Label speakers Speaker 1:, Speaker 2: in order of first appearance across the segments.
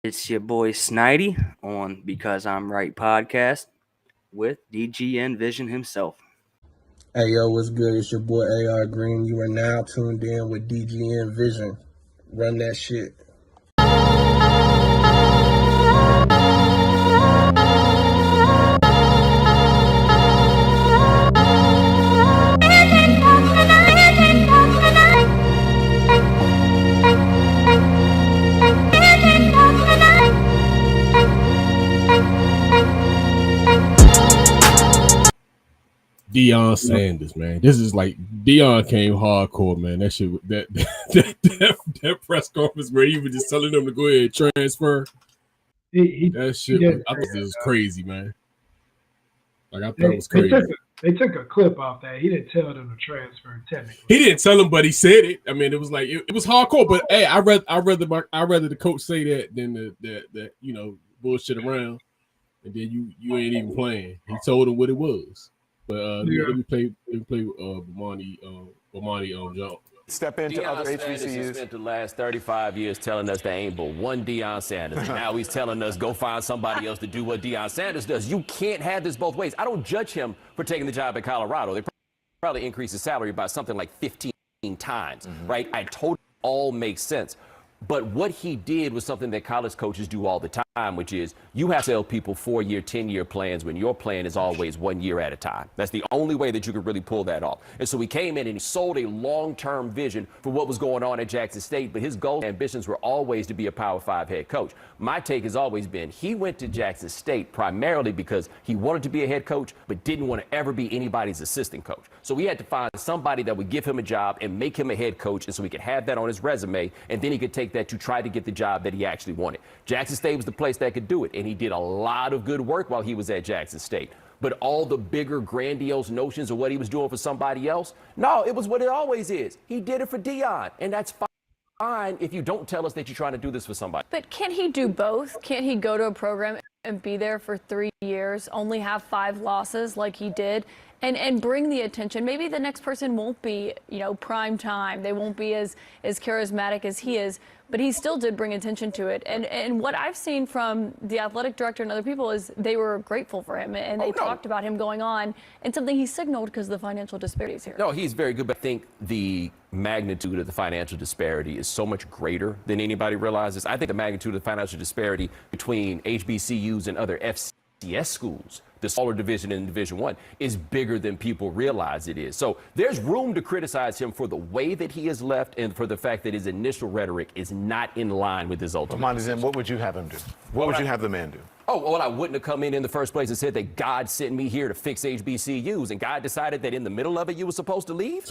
Speaker 1: It's your boy Snidey on Because I'm Right podcast with DGN Vision himself.
Speaker 2: Hey yo, what's good? It's your boy AR Green. You are now tuned in with DGN Vision. Run that shit.
Speaker 3: Deion Sanders, man. This is like Deion came hardcore, man. That shit, that press conference where he was just telling them to go ahead and transfer. That shit, I thought this was crazy, man. Like I thought it was crazy.
Speaker 4: They took a clip off that. He didn't tell them to transfer. Technically,
Speaker 3: he didn't tell them, but he said it. I mean, it was like it was hardcore. But hey, I rather the coach say that than the bullshit around, and then you ain't even playing. He told him what it was. But let me play Bomani Jones.
Speaker 5: Step into
Speaker 6: Deion
Speaker 5: other
Speaker 6: Sanders has
Speaker 5: HBCUs.
Speaker 6: spent the last 35 years telling us there ain't but one Deion Sanders. And now he's telling us go find somebody else to do what Deion Sanders does. You can't have this both ways. I don't judge him for taking the job at Colorado. They probably increased his salary by something like 15 times, right? I totally all makes sense. But what he did was something that college coaches do all the time, which is you have to tell people 4-year, 10-year plans when your plan is always 1 year at a time. That's the only way that you could really pull that off. And so he came in and he sold a long-term vision for what was going on at Jackson State, but his goals and ambitions were always to be a Power 5 head coach. My take has always been he went to Jackson State primarily because he wanted to be a head coach, but didn't want to ever be anybody's assistant coach. So we had to find somebody that would give him a job and make him a head coach, and so he could have that on his resume, and then he could take that to try to get the job that he actually wanted. Jackson State was the place that could do it, and he did a lot of good work while he was at Jackson State. But all the bigger, grandiose notions of what he was doing for somebody else, no, it was what it always is. He did it for Deion, and that's fine if you don't tell us that you're trying to do this for somebody.
Speaker 7: But can't he do both? Can't he go to a program and be there for 3 years, only have 5 losses like he did, and bring the attention? Maybe the next person won't be, prime time. They won't be as charismatic as he is, but he still did bring attention to it. And what I've seen from the athletic director and other people is they were grateful for him, and they talked about him going on, and something he signaled because of the financial disparities here.
Speaker 6: No, he's very good, but I think the magnitude of the financial disparity is so much greater than anybody realizes. I think the magnitude of the financial disparity between HBCUs and other FCS schools, the smaller division in Division I, is bigger than people realize it is. So there's room to criticize him for the way that he has left and for the fact that his initial rhetoric is not in line with his ultimate.
Speaker 5: Bomani, what would you have him do? What would you have the man do?
Speaker 6: Oh, well, I wouldn't have come in the first place and said that God sent me here to fix HBCUs, and God decided that in the middle of it you were supposed to leave,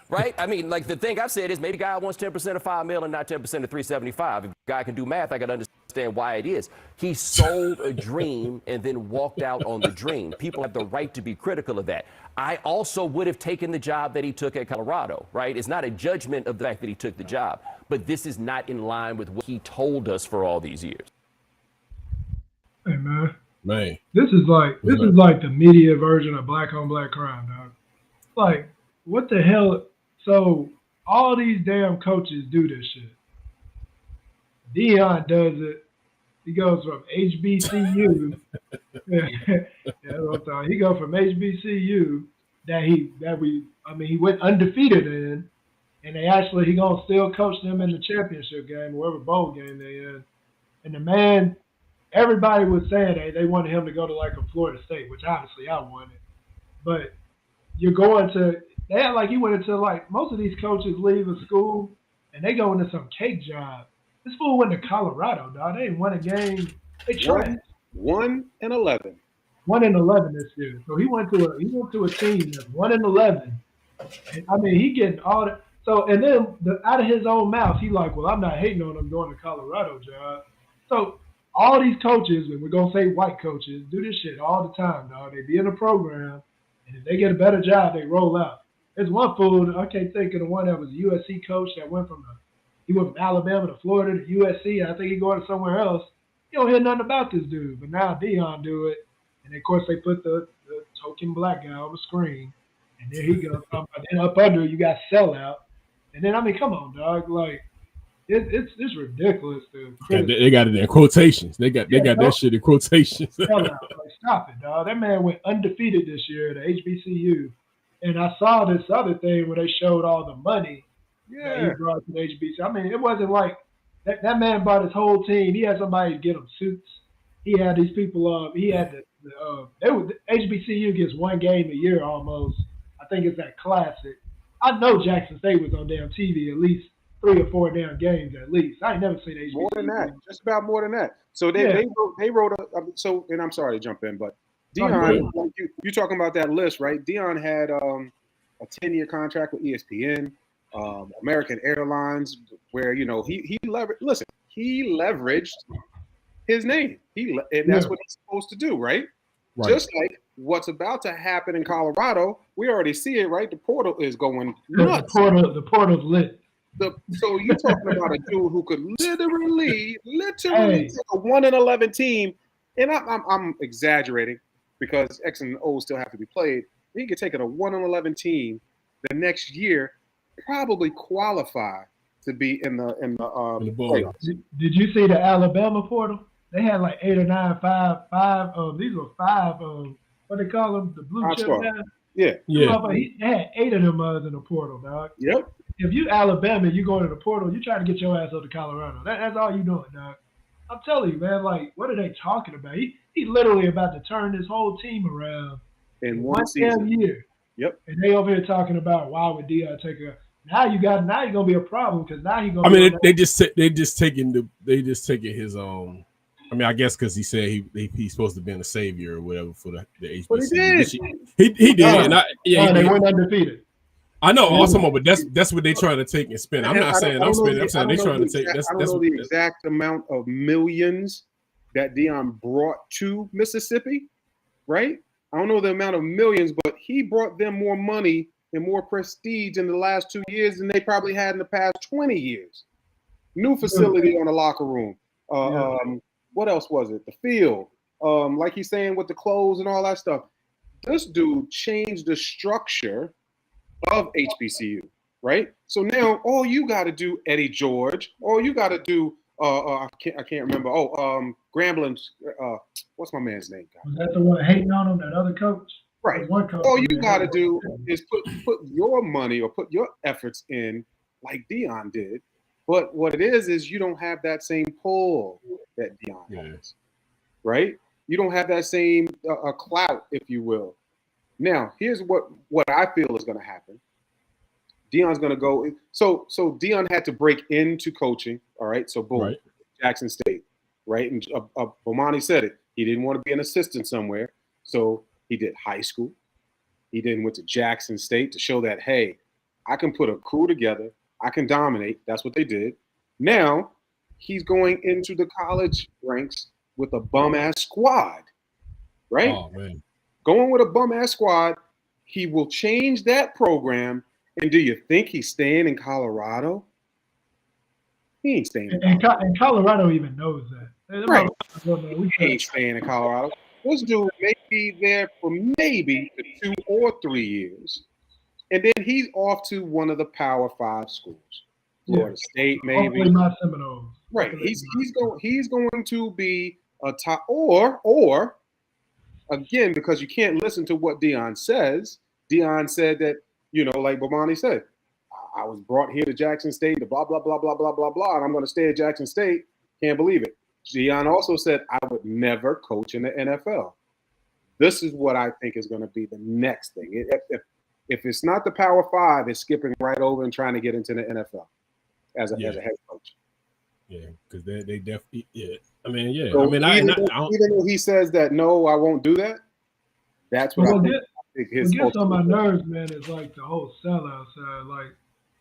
Speaker 6: right? I mean, like, the thing I've said is maybe God wants 10% of $5 million and not 10% of $375. If God can do math, I can understand why it is. He sold a dream and then walked out on the dream. People have the right to be critical of that. I also would have taken the job that he took at Colorado, right? It's not a judgment of the fact that he took the job, but this is not in line with what he told us for all these years.
Speaker 4: Hey man,
Speaker 3: this
Speaker 4: is like the media version of black on black crime, dog. Like, what the hell? So all these damn coaches do this shit. Deion does it. He goes from HBCU. He goes from HBCU he went undefeated in, and he gonna still coach them in the championship game, whatever bowl game they in. And the man, everybody was saying they wanted him to go to like a Florida State, which obviously I wanted. But they act like he went into, like, most of these coaches leave a school and they go into some cake job. This fool went to Colorado, dog. They ain't won a game. They tried.
Speaker 8: 1-11.
Speaker 4: 1-11 this year. So he went to a team that's 1-11. I mean, he getting all that. So, and then out of his own mouth, he like, well, I'm not hating on him going to Colorado job. So all these coaches, and we're going to say white coaches, do this shit all the time, dog. They be in a program, and if they get a better job, they roll out. There's one fool, I can't think of the one that was a USC coach that went from Alabama to Florida to USC. I think he going to somewhere else. You don't hear nothing about this dude. But now Deion do it. And, of course, they put the token black guy on the screen. And there he goes. And then up under, you got sellout. And then, I mean, come on, dog. Like, It's ridiculous.
Speaker 3: They got it in quotations. They got that shit in quotations.
Speaker 4: Like, stop it, dog. That man went undefeated this year at HBCU. And I saw this other thing where they showed all the money that he brought to the HBCU. I mean, it wasn't like that man brought his whole team. He had somebody to get him suits. He had these people. He had HBCU gets one game a year almost. I think it's that classic. I know Jackson State was on damn TV at least 3 or 4 damn games at least. I ain't never seen HBCU.
Speaker 8: More than that, just about more than that. So they wrote so, and I'm sorry to jump in, but Deion, like you talking about that list, right? Deion had a 10-year contract with ESPN, American Airlines, where he leveraged his name. And that's what he's supposed to do, right? Just like what's about to happen in Colorado, we already see it, right? The portal is going nuts.
Speaker 4: The portal's lit.
Speaker 8: So you're talking about a dude who could literally take a 1-11 team, and I'm exaggerating because X and O still have to be played. He could take it a 1-11 team the next year, probably qualify to be in the playoffs.
Speaker 4: Did you see the Alabama portal? They had like 8 or 9, five. These were 5. What they call them? The blue chip guys.
Speaker 8: Yeah.
Speaker 4: They had 8 of them in the portal, dog.
Speaker 8: Yep.
Speaker 4: If you Alabama, you go to the portal, you trying to get your ass up to Colorado. That's all you doing, dog. I'm telling you, man. Like, what are they talking about? He's literally about to turn this whole team around
Speaker 8: in one
Speaker 4: damn year.
Speaker 8: Yep.
Speaker 4: And they over here talking about why would Deion take a. Now you're gonna be a problem because now he's gonna.
Speaker 3: I mean, they just taking his own. I mean, I guess because he said he's supposed to be a savior or whatever for the HBCU.
Speaker 8: But
Speaker 3: he did.
Speaker 4: They went undefeated.
Speaker 3: I know, awesome, but that's what they trying to take and spin. I'm not saying I'm spinning. I'm saying they trying to take.
Speaker 8: I don't know the exact amount of millions that Deion brought to Mississippi, right? I don't know the amount of millions, but he brought them more money and more prestige in the last 2 years than they probably had in the past 20 years. New facility on the locker room. What else was it? The field. Like he's saying with the clothes and all that stuff. This dude changed the structure of HBCU, right? So now all you got to do, Eddie George, all you got to do, I can't remember. Gramblin's, what's my man's name?
Speaker 4: Was that the one hating on him, that other coach?
Speaker 8: Right.
Speaker 4: One coach
Speaker 8: all you got to do is put your money or put your efforts in like Deion did. But what it is you don't have that same pull that Deion has, right? You don't have that same clout, if you will. Now, here's what I feel is going to happen. Deion's going to go. So Deion had to break into coaching. All right. So boom, Jackson State, right? And Bomani said it. He didn't want to be an assistant somewhere, so he did high school. He then went to Jackson State to show that, hey, I can put a crew together. I can dominate. That's what they did. Now he's going into the college ranks with a bum ass squad, right?
Speaker 3: Oh man.
Speaker 8: Going with a bum-ass squad, he will change that program. And do you think he's staying in Colorado? He ain't staying in Colorado.
Speaker 4: And Colorado even knows that.
Speaker 8: Right. He ain't staying in Colorado. This dude may be there for maybe 2 or 3 years. And then he's off to one of the Power 5 schools. Florida State, maybe.
Speaker 4: Hopefully my Seminoles.
Speaker 8: Right. He's going to be a top or again, because you can't listen to what Deion says. Deion said that, like Bomani said, I was brought here to Jackson State, to blah, blah, blah, blah, blah, blah, blah, and I'm going to stay at Jackson State. Can't believe it. Deion also said, I would never coach in the NFL. This is what I think is going to be the next thing. If it's not the Power 5, it's skipping right over and trying to get into the NFL as a head coach.
Speaker 3: Yeah, because they definitely, I mean, yeah.
Speaker 8: So
Speaker 3: I mean,
Speaker 8: even though he says that, no, I won't do that, that's what I think his
Speaker 4: what gets on my nerves, man, is like the whole sellout side. Like,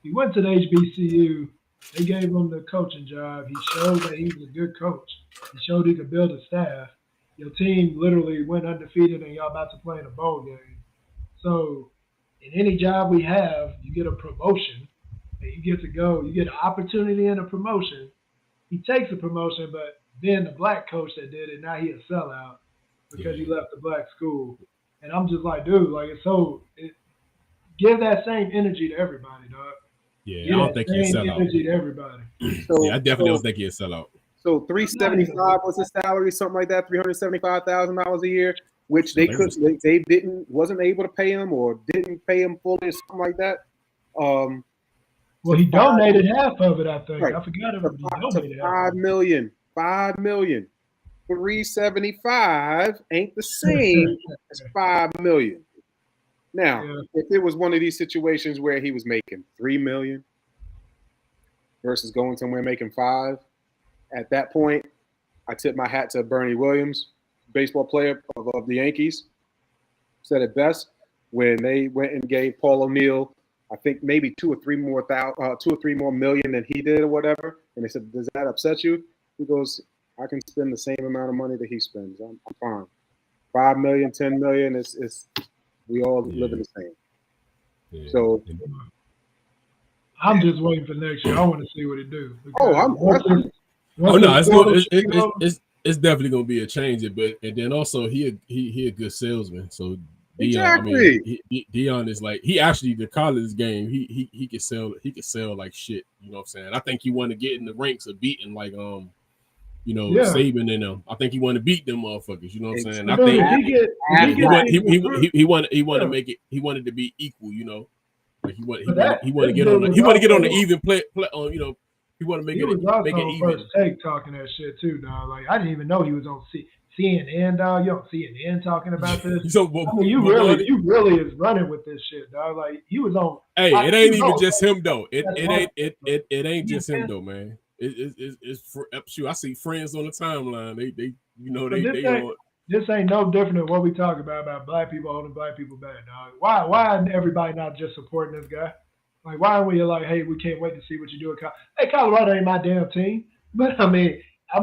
Speaker 4: he went to the HBCU. They gave him the coaching job. He showed that he was a good coach. He showed he could build a staff. Your team literally went undefeated, and y'all about to play in a bowl game. So, in any job we have, you get a promotion, and you get to go. You get an opportunity and a promotion. He takes a promotion, but then the black coach that did it, now he a sellout because he left the black school. And I'm just like, dude, like give that same energy to everybody, dog.
Speaker 3: Yeah, I don't think he'll sell out.
Speaker 4: Energy to everybody.
Speaker 3: Yeah, I definitely don't think he'll sell out.
Speaker 8: So $375 was his salary, something like that, $375,000 a year, which they wasn't able to pay him or didn't pay him fully or something like that.
Speaker 4: Well, he donated half of it, I think.
Speaker 8: Right.
Speaker 4: I forgot about it. He donated
Speaker 8: $5 million. $5 million. 375 ain't the same as $5 million. Now, if it was one of these situations where he was making $3 million versus going somewhere making $5 million, at that point, I tip my hat to Bernie Williams, baseball player of the Yankees. Said it best when they went and gave Paul O'Neill, I think maybe two or three more million than he did or whatever. And they said, "Does that upset you?" He goes, "I can spend the same amount of money that he spends. I'm fine. 5 million, 10 million, it's we all live in the same." Yeah. So
Speaker 4: I'm just waiting for next year. I want to see what it do.
Speaker 3: It's definitely gonna be a change. But and then also he a good salesman. So Deion,
Speaker 8: exactly.
Speaker 3: I mean, Deion is like the college game. He can sell like shit. You know what I'm saying? I think he want to get in the ranks of beating like Saban and them. I think he want to beat them motherfuckers. You know what I'm saying? I think he want to make it. He wanted to be equal. You know, like he want to get on the even play on. You know, he want to make it even.
Speaker 4: First Take talking that shit too, dog. Like I didn't even know he was on CNN, dog. You on CNN talking about this?
Speaker 3: So,
Speaker 4: you really is running with this shit, dog. Like he was on.
Speaker 3: Hey, it ain't even just him though. It ain't just him though, man. It's for shoot. I see friends on the timeline. They
Speaker 4: This ain't no different than what we talk about black people holding black people back, dog. Why everybody not just supporting this guy? Like why are we like, hey, we can't wait to see what you do at Hey, Colorado ain't my damn team, but I mean, I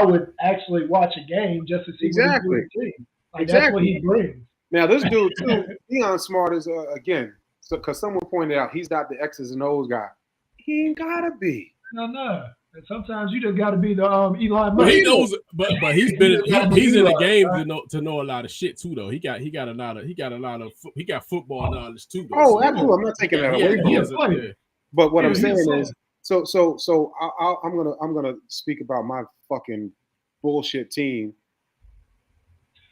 Speaker 4: would actually watch a game just to see
Speaker 8: exactly.
Speaker 4: what he do. Like that's what he brings.
Speaker 8: Now this dude too, Deion Smart is again, because someone pointed out he's not the X's and O's guy. He ain't gotta be.
Speaker 4: No. And sometimes you just got to be the Elon Musk.
Speaker 3: But he knows, but he's in the game to know a lot of shit too. Though he got football knowledge too. Though.
Speaker 8: Oh, absolutely. I'm not taking that away from him. But what I'm saying is, so I'm gonna speak about my fucking bullshit team.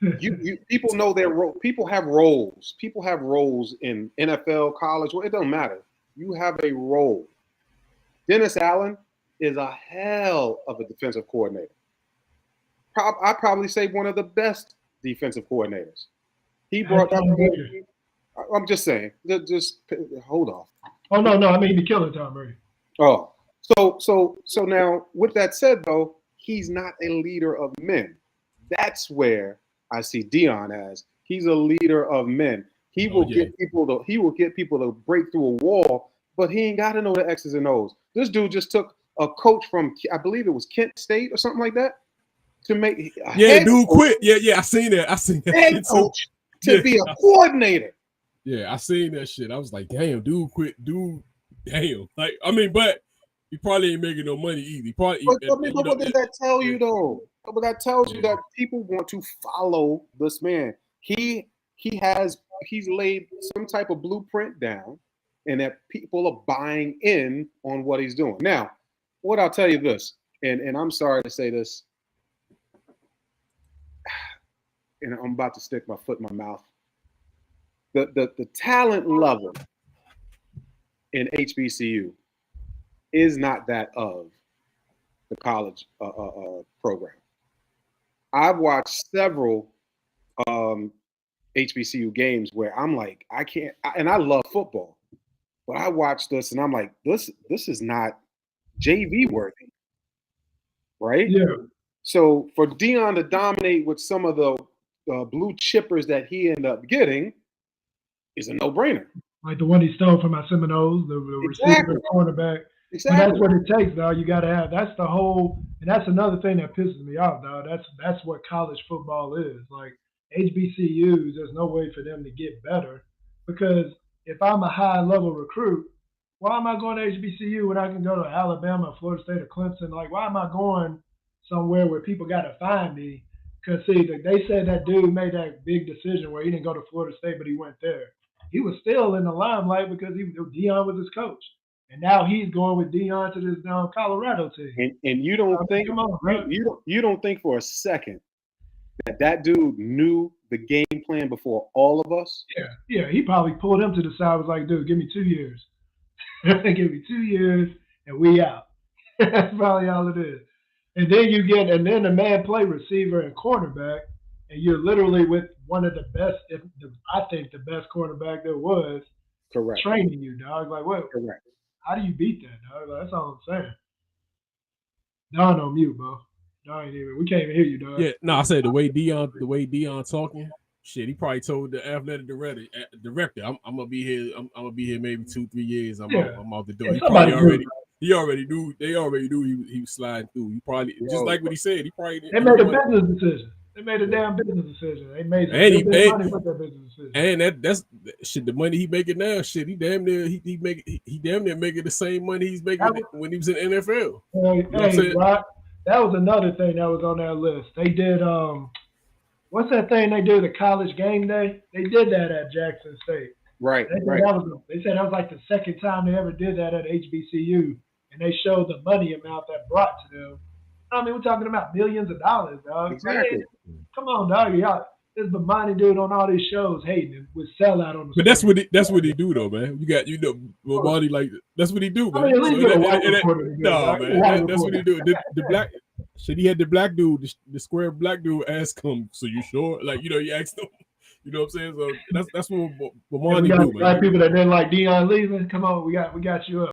Speaker 8: You people know their role. People have roles. People have roles in NFL, college. Well, it don't matter. You have a role. Dennis Allen is a hell of a defensive coordinator. I probably say one of the best defensive coordinators. He brought up. I'm just saying. Just hold off.
Speaker 4: Oh no! I mean the killer Tom Brady.
Speaker 8: Oh, so now with that said though, he's not a leader of men. That's where I see Deion as. He's a leader of men. He will get people to break through a wall, but he ain't got to know the X's and O's. This dude just took a coach from, I believe it was Kent State or something like that, to make
Speaker 3: dude quit. Yeah, I seen that.
Speaker 8: Head coach to be a coordinator.
Speaker 3: Yeah, I seen that shit. I was like, damn, dude quit. Dude, damn. Like, I mean, but he probably ain't making no money either.
Speaker 8: But what does that tell you though? But that tells you that people want to follow this man. He's laid some type of blueprint down, and that people are buying in on what he's doing. Now, what I'll tell you this, and I'm sorry to say this, and I'm about to stick my foot in my mouth. The talent level in HBCU is not that of the college program. I've watched several HBCU games where I'm like, and I love football, but I watch this and I'm like, this is not JV worthy, right?
Speaker 4: Yeah.
Speaker 8: So for Deion to dominate with some of the blue chippers that he ended up getting is a no-brainer.
Speaker 4: Like the one he stole from my Seminoles, the receiver, the cornerback. Exactly. But that's what it takes, dog. You got to have. That's the whole, and that's another thing that pisses me off, dog. That's what college football is. Like HBCUs, there's no way for them to get better because if I'm a high-level recruit, why am I going to HBCU when I can go to Alabama, Florida State, or Clemson? Like, why am I going somewhere where people got to find me? Because, see, they said that dude made that big decision where he didn't go to Florida State, but he went there. He was still in the limelight because Deion was his coach. And now he's going with Deion to this Colorado team.
Speaker 8: And you don't think
Speaker 4: come on, bro.
Speaker 8: you don't think for a second that dude knew the game plan before all of us?
Speaker 4: Yeah. He probably pulled him to the side. Was like, dude, give me 2 years. Give me 2 years, and we out. That's probably all it is. And then then the man play receiver and cornerback, and you're literally with one of the best, I think the best cornerback there was.
Speaker 8: Correct.
Speaker 4: Training you, dog. Like, what?
Speaker 8: Correct.
Speaker 4: How do you beat that, dog? Like, that's all I'm saying. Don on mute, bro. Don ain't even. We can't even hear you, dog.
Speaker 3: Yeah, no, I said the way Deion talking, shit, he probably told the athletic director, I'm gonna be here. I'm gonna be here maybe 2-3 years. I'm out the door. He already knew. They already knew he was sliding through. He probably just like what he said. He probably
Speaker 4: they made a business decision. They made a damn business decision. They made money with that business decision.
Speaker 3: And that's shit. The money he making now, shit. He damn near making the same money he's making when he was in the NFL.
Speaker 4: Hey, Rock, that was another thing that was on that list. They did what's that thing they do? The college game day. They did that at Jackson State.
Speaker 8: Right.
Speaker 4: They said that was like the second time they ever did that at HBCU, and they showed the money amount that brought to them. I mean, we're talking about millions of dollars, dog.
Speaker 8: Exactly.
Speaker 4: Man, come on, dog. Y'all, this Bomani dude on all these shows hating it with sellout on the.
Speaker 3: But that's what he do though, man. Bomani like that's what he do, man.
Speaker 4: I mean, at least get a white reporter.
Speaker 3: No, man, that's what he do. The black shit. He had the black dude, the square black dude, ask him, "So you sure?" Like you asked him. You know what I'm saying? So that's what Bomani do, man.
Speaker 4: Black people that didn't like Deion leaving. Come on, we got you up.